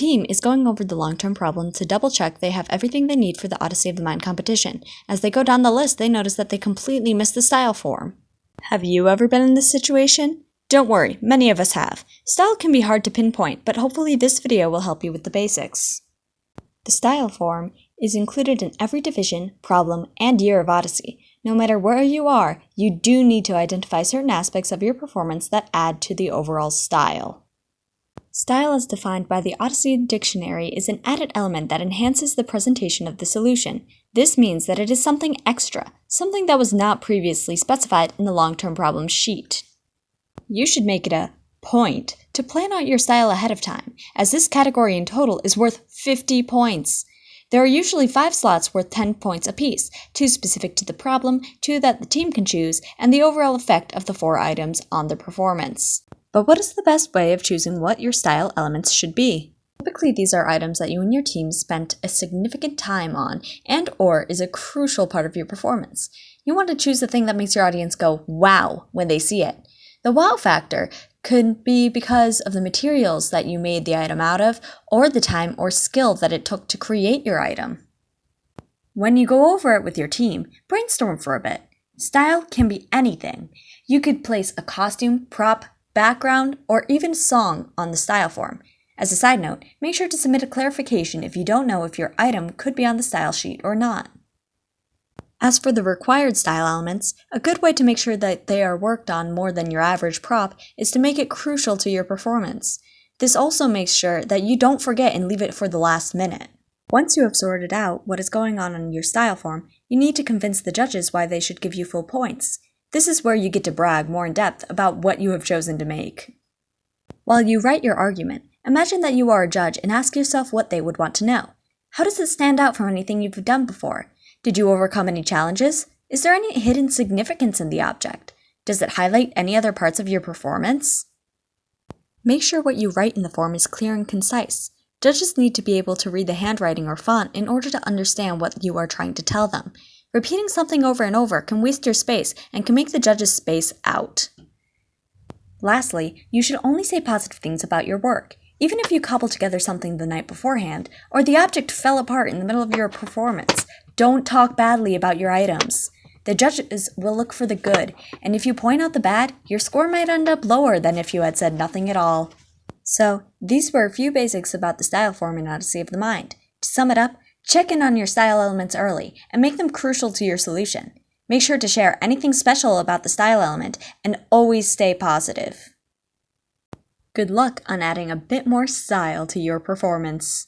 team is going over the long-term problem to double-check they have everything they need for the Odyssey of the Mind competition. As they go down the list, they notice that they completely missed the style form. Have you ever been in this situation? Don't worry, many of us have. Style can be hard to pinpoint, but hopefully this video will help you with the basics. The style form is included in every division, problem, and year of Odyssey. No matter where you are, you do need to identify certain aspects of your performance that add to the overall style. Style as defined by the Odyssey Dictionary is an added element that enhances the presentation of the solution. This means that it is something extra, something that was not previously specified in the long-term problem sheet. You should make it a point to plan out your style ahead of time, as this category in total is worth 50 points. There are usually 5 slots worth 10 points apiece, 2 specific to the problem, 2 that the team can choose, and the overall effect of the 4 items on the performance. But what is the best way of choosing what your style elements should be? Typically, these are items that you and your team spent a significant time on and/or is a crucial part of your performance. You want to choose the thing that makes your audience go, wow, when they see it. The wow factor could be because of the materials that you made the item out of, or the time or skill that it took to create your item. When you go over it with your team, brainstorm for a bit. Style can be anything. You could place a costume, prop, background, or even song on the style form. As a side note, make sure to submit a clarification if you don't know if your item could be on the style sheet or not. As for the required style elements, a good way to make sure that they are worked on more than your average prop is to make it crucial to your performance. This also makes sure that you don't forget and leave it for the last minute. Once you have sorted out what is going on in your style form, you need to convince the judges why they should give you full points. This is where you get to brag more in depth about what you have chosen to make. While you write your argument, imagine that you are a judge and ask yourself what they would want to know. How does it stand out from anything you've done before? Did you overcome any challenges? Is there any hidden significance in the object? Does it highlight any other parts of your performance? Make sure what you write in the form is clear and concise. Judges need to be able to read the handwriting or font in order to understand what you are trying to tell them. Repeating something over and over can waste your space and can make the judges space out. Lastly, you should only say positive things about your work. Even if you cobble together something the night beforehand, or the object fell apart in the middle of your performance, don't talk badly about your items. The judges will look for the good, and if you point out the bad, your score might end up lower than if you had said nothing at all. So, these were a few basics about the style form in Odyssey of the Mind. To sum it up, check in on your style elements early and make them crucial to your solution. Make sure to share anything special about the style element and always stay positive. Good luck on adding a bit more style to your performance.